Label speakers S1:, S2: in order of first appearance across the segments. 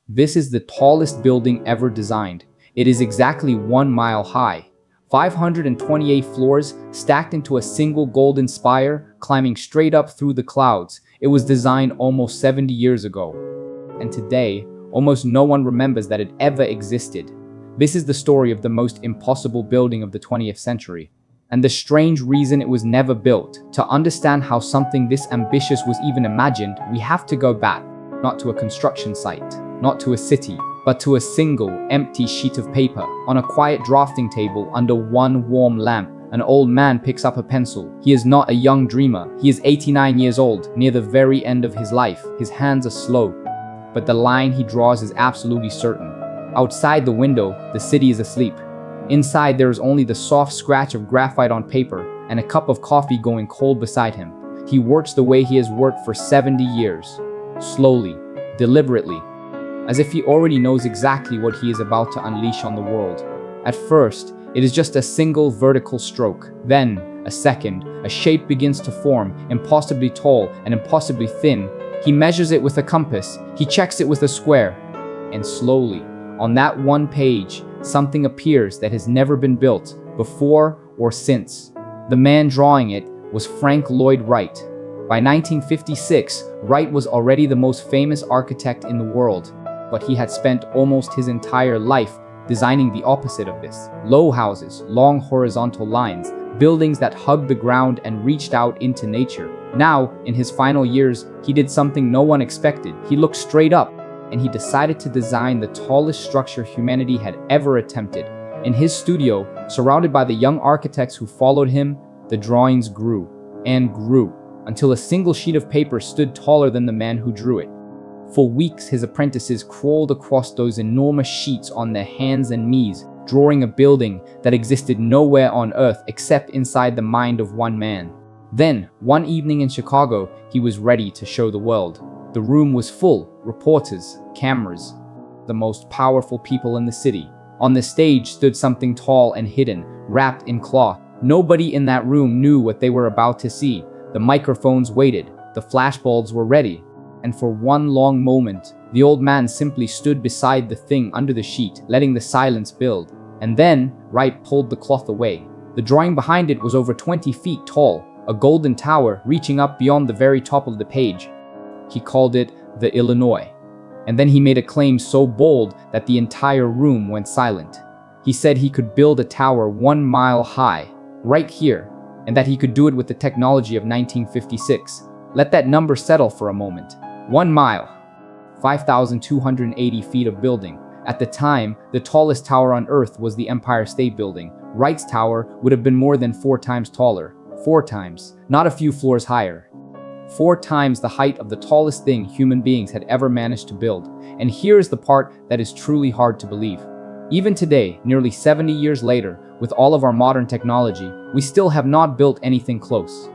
S1: This is the tallest building ever designed. It is exactly 1 mile high, 528 floors stacked into a single golden spire, climbing straight up through the clouds. It was designed almost 70 years ago. And today, almost no one remembers that it ever existed. This is the story of the most impossible building of the 20th century, and the strange reason it was never built. To understand how something this ambitious was even imagined, we have to go back, not to a construction site, not to a city, but to a single, empty sheet of paper. On a quiet drafting table under one warm lamp, an old man picks up a pencil. He is not a young dreamer. He is 89 years old, near the very end of his life. His hands are slow, but the line he draws is absolutely certain. Outside the window, the city is asleep. Inside, there is only the soft scratch of graphite on paper and a cup of coffee going cold beside him. He works the way he has worked for 70 years. Slowly, deliberately, as if he already knows exactly what he is about to unleash on the world. At first, it is just a single vertical stroke. Then, a second, a shape begins to form, impossibly tall and impossibly thin. He measures it with a compass. He checks it with a square. And slowly, on that one page, something appears that has never been built before or since. The man drawing it was Frank Lloyd Wright. By 1956, Wright was already the most famous architect in the world, but he had spent almost his entire life designing the opposite of this. Low houses, long horizontal lines, buildings that hugged the ground and reached out into nature. Now, in his final years, he did something no one expected. He looked straight up, and he decided to design the tallest structure humanity had ever attempted. In his studio, surrounded by the young architects who followed him, the drawings grew and grew until a single sheet of paper stood taller than the man who drew it. For weeks, his apprentices crawled across those enormous sheets on their hands and knees, drawing a building that existed nowhere on Earth except inside the mind of one man. Then, one evening in Chicago, he was ready to show the world. The room was full, reporters, cameras, the most powerful people in the city. On the stage stood something tall and hidden, wrapped in cloth. Nobody in that room knew what they were about to see. The microphones waited, the flashbulbs were ready, and for one long moment, the old man simply stood beside the thing under the sheet, letting the silence build. And then, Wright pulled the cloth away. The drawing behind it was over 20 feet tall, a golden tower reaching up beyond the very top of the page. He called it the Illinois. And then he made a claim so bold that the entire room went silent. He said he could build a tower 1 mile high, right here, and that he could do it with the technology of 1956. Let that number settle for a moment. 1 mile, 5,280 feet of building. At the time, the tallest tower on Earth was the Empire State Building. Wright's tower would have been more than 4 times taller. 4 times, not a few floors higher. 4 times the height of the tallest thing human beings had ever managed to build. And here is the part that is truly hard to believe. Even today, nearly 70 years later, with all of our modern technology, we still have not built anything close.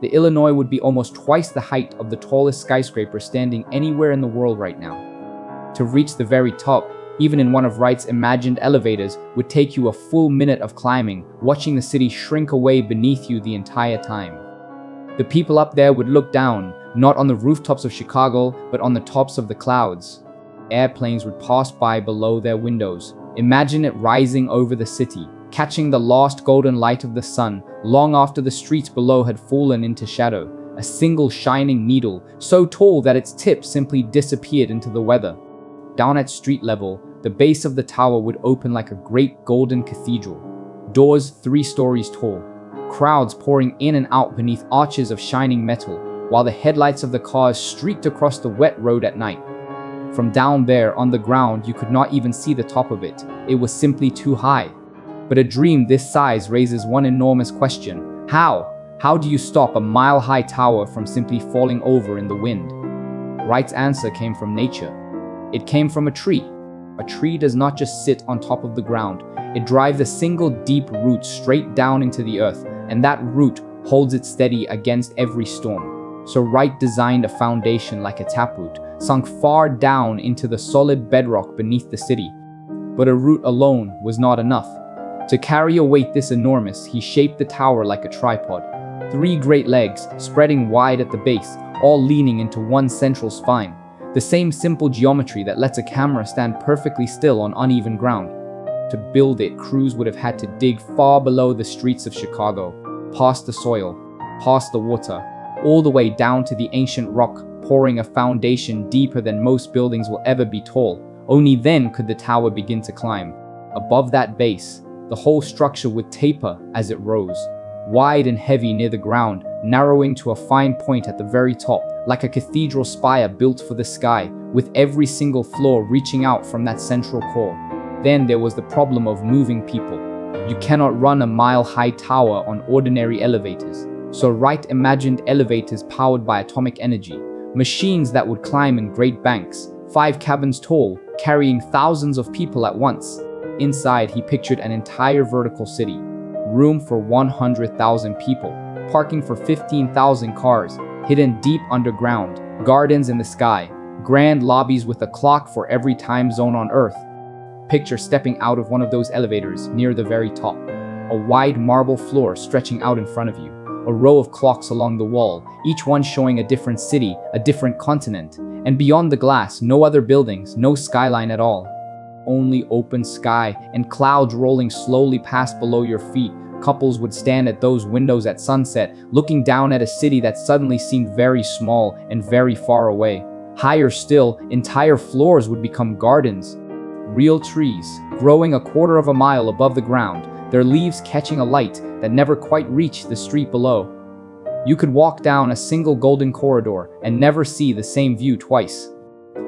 S1: The Illinois would be almost twice the height of the tallest skyscraper standing anywhere in the world right now. To reach the very top, even in one of Wright's imagined elevators, would take you a full minute of climbing, watching the city shrink away beneath you the entire time. The people up there would look down, not on the rooftops of Chicago, but on the tops of the clouds. Airplanes would pass by below their windows. Imagine it rising over the city, catching the last golden light of the sun, long after the streets below had fallen into shadow. A single shining needle, so tall that its tip simply disappeared into the weather. Down at street level, the base of the tower would open like a great golden cathedral. Doors 3 stories tall. Crowds pouring in and out beneath arches of shining metal, while the headlights of the cars streaked across the wet road at night. From down there on the ground, you could not even see the top of it. It was simply too high. But a dream this size raises one enormous question. How? How do you stop a mile-high tower from simply falling over in the wind? Wright's answer came from nature. It came from a tree. A tree does not just sit on top of the ground. It drives a single deep root straight down into the earth, and that root holds it steady against every storm. So Wright designed a foundation like a taproot, sunk far down into the solid bedrock beneath the city. But a root alone was not enough. To carry a weight this enormous, he shaped the tower like a tripod. 3 great legs, spreading wide at the base, all leaning into one central spine. The same simple geometry that lets a camera stand perfectly still on uneven ground. To build it, crews would have had to dig far below the streets of Chicago, past the soil, past the water, all the way down to the ancient rock, pouring a foundation deeper than most buildings will ever be tall. Only then could the tower begin to climb. Above that base, the whole structure would taper as it rose, wide and heavy near the ground, narrowing to a fine point at the very top, like a cathedral spire built for the sky, with every single floor reaching out from that central core. Then there was the problem of moving people. You cannot run a mile-high tower on ordinary elevators. So Wright imagined elevators powered by atomic energy, machines that would climb in great banks, 5 cabins tall, carrying thousands of people at once. Inside, he pictured an entire vertical city, room for 100,000 people, parking for 15,000 cars, hidden deep underground, gardens in the sky, grand lobbies with a clock for every time zone on Earth. Picture stepping out of one of those elevators near the very top. A wide marble floor stretching out in front of you. A row of clocks along the wall, each one showing a different city, a different continent. And beyond the glass, no other buildings, no skyline at all. Only open sky and clouds rolling slowly past below your feet. Couples would stand at those windows at sunset, looking down at a city that suddenly seemed very small and very far away. Higher still, entire floors would become gardens. Real trees, growing a quarter of a mile above the ground, their leaves catching a light that never quite reached the street below. You could walk down a single golden corridor and never see the same view twice.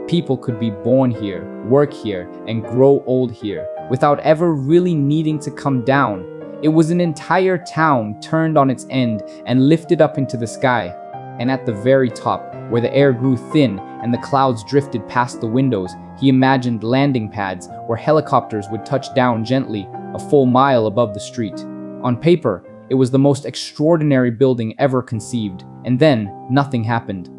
S1: People could be born here, work here, and grow old here, without ever really needing to come down. It was an entire town turned on its end and lifted up into the sky. And at the very top, where the air grew thin and the clouds drifted past the windows, he imagined landing pads where helicopters would touch down gently, a full mile above the street. On paper, it was the most extraordinary building ever conceived, and then nothing happened.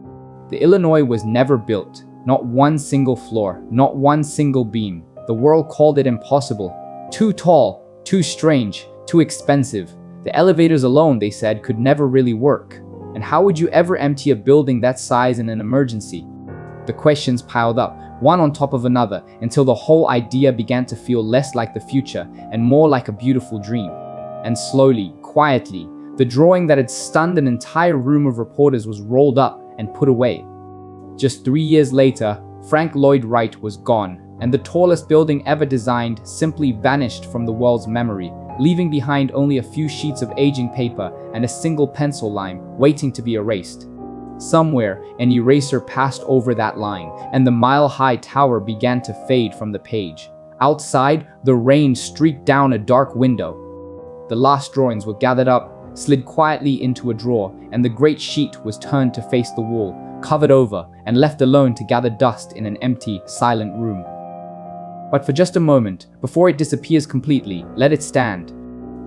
S1: The Illinois was never built, not one single floor, not one single beam. The world called it impossible. Too tall, too strange, too expensive. The elevators alone, they said, could never really work. And how would you ever empty a building that size in an emergency? The questions piled up, one on top of another, until the whole idea began to feel less like the future and more like a beautiful dream. And slowly, quietly, the drawing that had stunned an entire room of reporters was rolled up and put away. Just 3 years later, Frank Lloyd Wright was gone, and the tallest building ever designed simply vanished from the world's memory, leaving behind only a few sheets of aging paper and a single pencil line waiting to be erased. Somewhere, an eraser passed over that line, and the mile-high tower began to fade from the page. Outside, the rain streaked down a dark window. The last drawings were gathered up, slid quietly into a drawer, and the great sheet was turned to face the wall, covered over, and left alone to gather dust in an empty, silent room. But for just a moment, before it disappears completely, let it stand.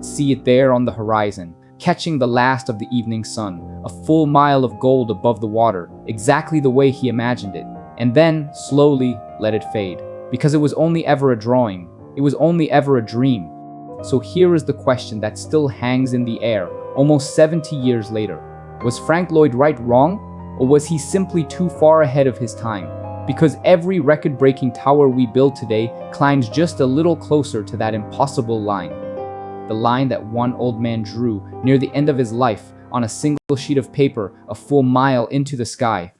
S1: See it there on the horizon, catching the last of the evening sun, a full mile of gold above the water, exactly the way he imagined it. And then, slowly, let it fade. Because it was only ever a drawing. It was only ever a dream. So here is the question that still hangs in the air, almost 70 years later. Was Frank Lloyd Wright wrong? Or was he simply too far ahead of his time? Because every record-breaking tower we build today climbs just a little closer to that impossible line. The line that one old man drew near the end of his life on a single sheet of paper a full mile into the sky.